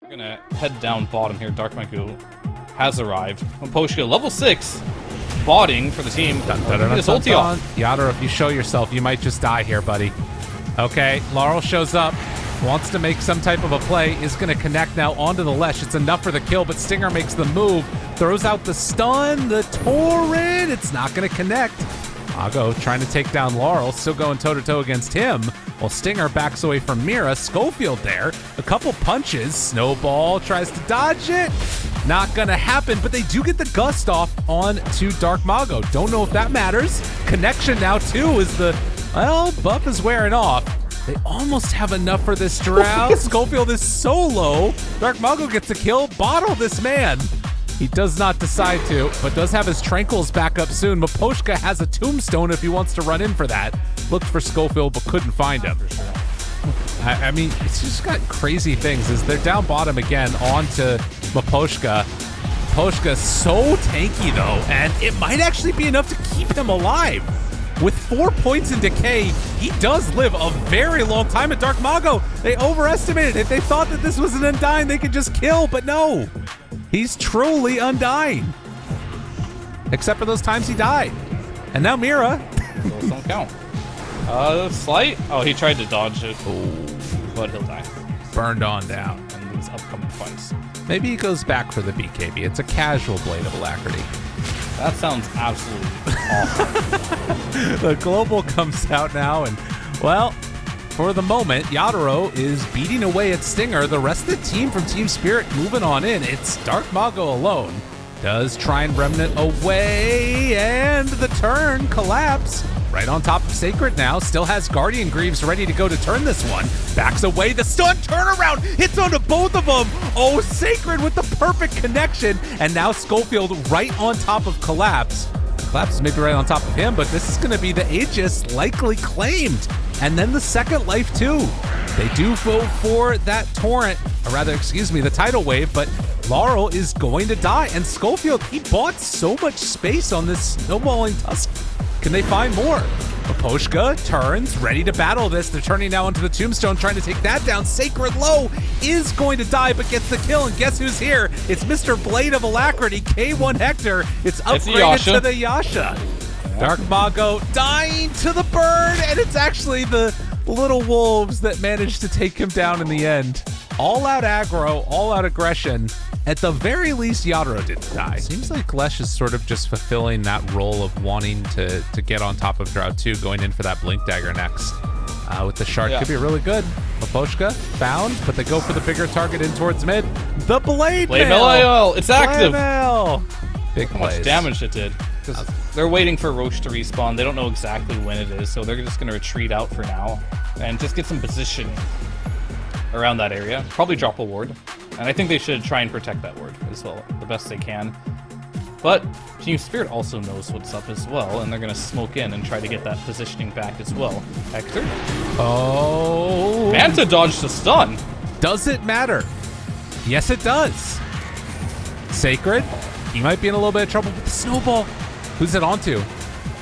We're gonna head down bottom here. Dark Magu has arrived. Poshka, level 6, botting for the team. His ulti off. Yadro, if you show yourself, you might just die here, buddy. Okay, Laurel shows up, wants to make some type of a play, is gonna connect now onto the Lesh. It's enough for the kill, but Stinger makes the move, throws out the stun, the torrent. It's not gonna connect. Mago trying to take down Laurel, still going toe-to-toe against him, while Stinger backs away from Mira. Schofield there, a couple punches. Snowball tries to dodge it. Not gonna happen, but they do get the gust off on to Dark Mago. Don't know if that matters. Connection now too is the, well, buff is wearing off. They almost have enough for this drow. Schofield is so low. Dark Mago gets a kill. Bottle this man. He does not decide to, but does have his Tranquils back up soon. Maposhka has a tombstone if he wants to run in for that. Looked for Schofield, but couldn't find him. I mean, it's just got crazy things. As they're down bottom again onto Maposhka. Maposhka's so tanky though, and it might actually be enough to keep him alive. With 4 points in decay, he does live a very long time at Dark Mago. They overestimated it. They thought that this was an Undying they could just kill, but no. He's truly undying. Except for those times he died. And now Mira. Those don't count. Slight? Oh, he tried to dodge it. But he'll die. Burned on down. In these upcoming fights. Maybe he goes back for the BKB. It's a casual Blade of Alacrity. That sounds absolutely awful. The global comes out now, and, well, for the moment, Yadro is beating away at Stinger. The rest of the team from Team Spirit moving on in. It's Dark Mago alone. Does try and Remnant away, and the turn collapse. Right on top of Sacred now. Still has Guardian Greaves ready to go to turn this one. Backs away. The stun turnaround hits onto both of them. Oh, Sacred with the perfect connection. And now Schofield right on top of Collapse. Collapse is maybe right on top of him, but this is going to be the Aegis likely claimed. And then the second life too. They do vote for that torrent, or rather, excuse me, the tidal wave, but Laurel is going to die. And Schofield, he bought so much space on this snowballing tusk. Can they find more? Maposhka turns, ready to battle this. They're turning now onto the tombstone, trying to take that down. Sacred Low is going to die, but gets the kill. And guess who's here? It's Mr. Blade of Alacrity, K1 Hector. It's upgraded to the Yasha. Dark Mago dying to the burn, and it's actually the little wolves that managed to take him down in the end. All out aggro, all out aggression. At the very least, Yadro didn't die. Seems like Lesh is sort of just fulfilling that role of wanting to get on top of Drow 2, going in for that Blink Dagger next. With the Shard, could be really good. Maposhka found, but they go for the bigger target in towards mid. The Blade Mail! It's active! Big How much damage it did. Because they're waiting for Roche to respawn. They don't know exactly when it is, so they're just going to retreat out for now and just get some positioning around that area. Probably drop a ward. And I think they should try and protect that ward as well, the best they can. But Team Spirit also knows what's up as well, and they're going to smoke in and try to get that positioning back as well. Hector? Oh. Manta dodged the stun. Does it matter? Yes, it does. Sacred, he might be in a little bit of trouble with the snowball. Who's it onto?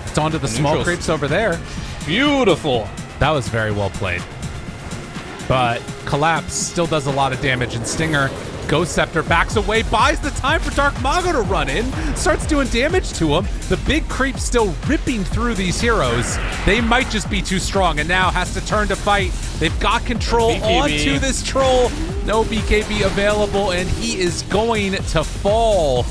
It's onto the small creeps over there. Beautiful. That was very well played. But Collapse still does a lot of damage, and Stinger, Ghost Scepter backs away, buys the time for Dark Mago to run in, starts doing damage to him. The big creep still ripping through these heroes. They might just be too strong, and now has to turn to fight. They've got control onto this troll. No BKB available, and he is going to fall.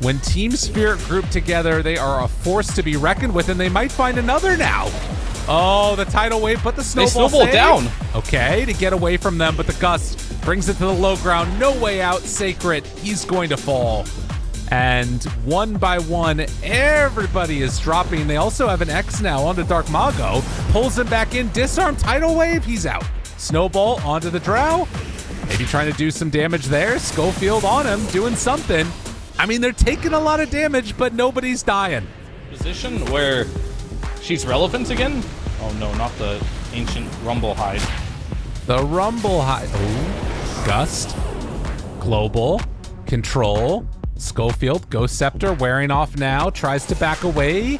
When Team Spirit group together, they are a force to be reckoned with, and they might find another now. Oh, the tidal wave, but the snowball down. Okay, to get away from them, but the gust brings it to the low ground. No way out, Sacred. He's going to fall. And one by one, everybody is dropping. They also have an X now onto Dark Mago. Pulls him back in, disarm, tidal wave, he's out. Snowball onto the Drow. Maybe trying to do some damage there. Schofield on him, doing something. I mean, they're taking a lot of damage, but nobody's dying. Position where she's relevant again? Oh no, not the ancient Rumble Hide. The Rumble Hide. Oh, Gust. Global. Control. Schofield. Ghost Scepter wearing off now. Tries to back away.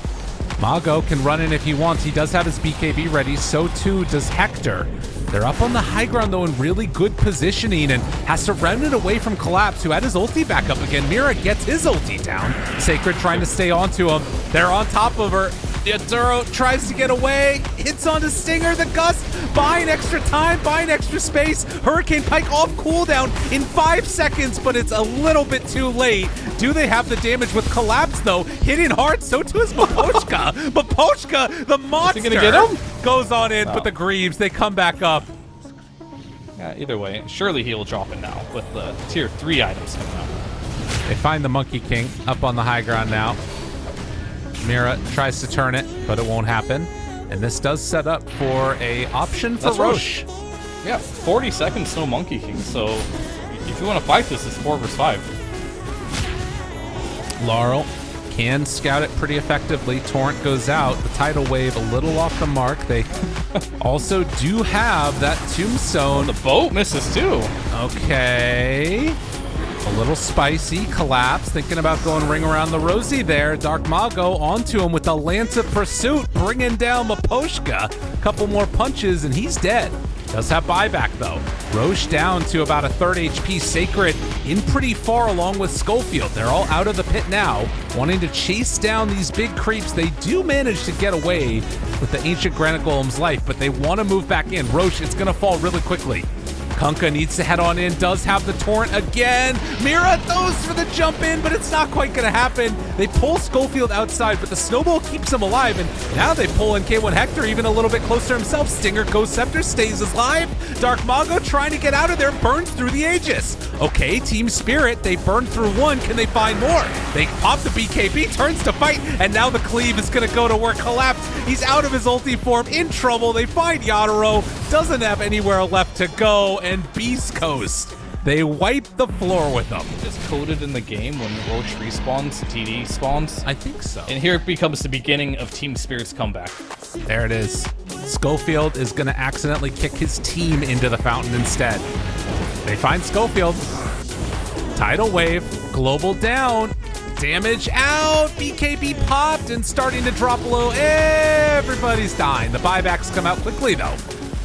Mago can run in if he wants. He does have his BKB ready. So too does Hector. They're up on the high ground, though, in really good positioning and has to round it away from Collapse, who had his ulti back up again. Mira gets his ulti down. Sacred trying to stay onto him. They're on top of her. Yaduro tries to get away, hits onto Stinger. The Gust buying extra time, buying extra space. Hurricane Pike off cooldown in 5 seconds, but it's a little bit too late. Do they have the damage with Collapse, though? Hitting hard, so too is Mapochka. Mapochka, the monster, gonna get him? goes on in, No. but the Greaves, they come back up. Yeah, either way, surely he'll drop it now with the tier 3 items coming out. They find the Monkey King up on the high ground now. Mira tries to turn it, but it won't happen. And this does set up for a option for That's Roche. Yeah, 40 seconds, no Monkey King. So if you want to fight this, it's 4 versus 5. Laurel can scout it pretty effectively. Torrent goes out. The tidal wave a little off the mark. They also do have that tombstone. The boat misses too. Okay. A little spicy. Collapse. Thinking about going ring around the rosy there. Dark Mago onto him with the Lance of Pursuit, bringing down Mapochka. Couple more punches and he's dead. Does have buyback though. Roche down to about a 3rd HP. Sacred in pretty far along with Schofield. They're all out of the pit now, wanting to chase down these big creeps. They do manage to get away with the Ancient Granite Golem's life, but they want to move back in. Roche, it's going to fall really quickly. Kunkka needs to head on in, does have the Torrent again. Mira goes for the jump in, but it's not quite gonna happen. They pull Schofield outside, but the snowball keeps him alive, and now they pull in K1 Hector even a little bit closer himself. Stinger, Ghost Scepter stays alive. Dark Mago trying to get out of there, burns through the Aegis. Okay, Team Spirit, they burned through one. Can they find more? They pop the BKB, turns to fight, and now the cleave is gonna go to work. Collapse, he's out of his ulti form, in trouble. They find Yaduro, doesn't have anywhere left to go, and Beast Coast, they wipe the floor with them. Just coded in the game when Roche respawns, TD spawns. I think so. And here it becomes the beginning of Team Spirit's comeback. There it is. Schofield is going to accidentally kick his team into the fountain instead. They find Schofield. Tidal wave, global down, damage out, BKB popped and starting to drop low. Everybody's dying. The buybacks come out quickly though.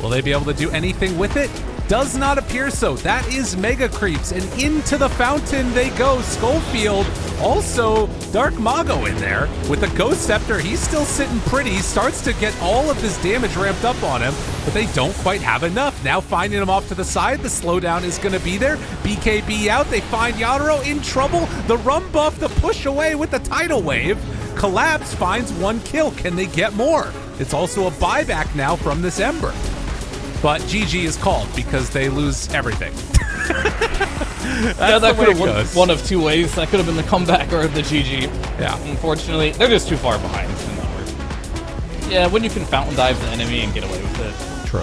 Will they be able to do anything with it? Does not appear so. That is Mega Creeps, and into the fountain they go. Schofield, also Dark Mago in there with the Ghost Scepter. He's still sitting pretty, starts to get all of this damage ramped up on him, but they don't quite have enough. Now finding him off to the side, the slowdown is going to be there. BKB out, they find Yaduro in trouble. The rum buff to push away with the tidal wave. Collapse finds 1 kill. Can they get more? It's also a buyback now from this Ember. But GG is called because they lose everything. Yeah, that could have went one of 2 ways. That could have been the comeback or the GG. Yeah. Unfortunately, they're just too far behind. Yeah, when you can fountain dive the enemy and get away with it, True.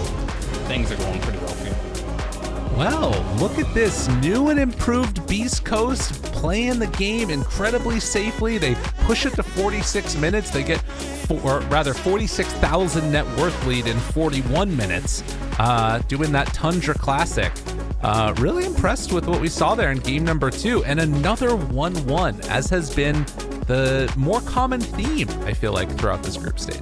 things are going pretty well for you. Well, look at this new and improved Beast Coast playing the game incredibly safely. They push it to 46 minutes. They get, or rather 46,000 net worth lead in 41 minutes, doing that Tundra Classic. Really impressed with what we saw there in game number 2, and another 1-1, as has been the more common theme, I feel like, throughout this group stage.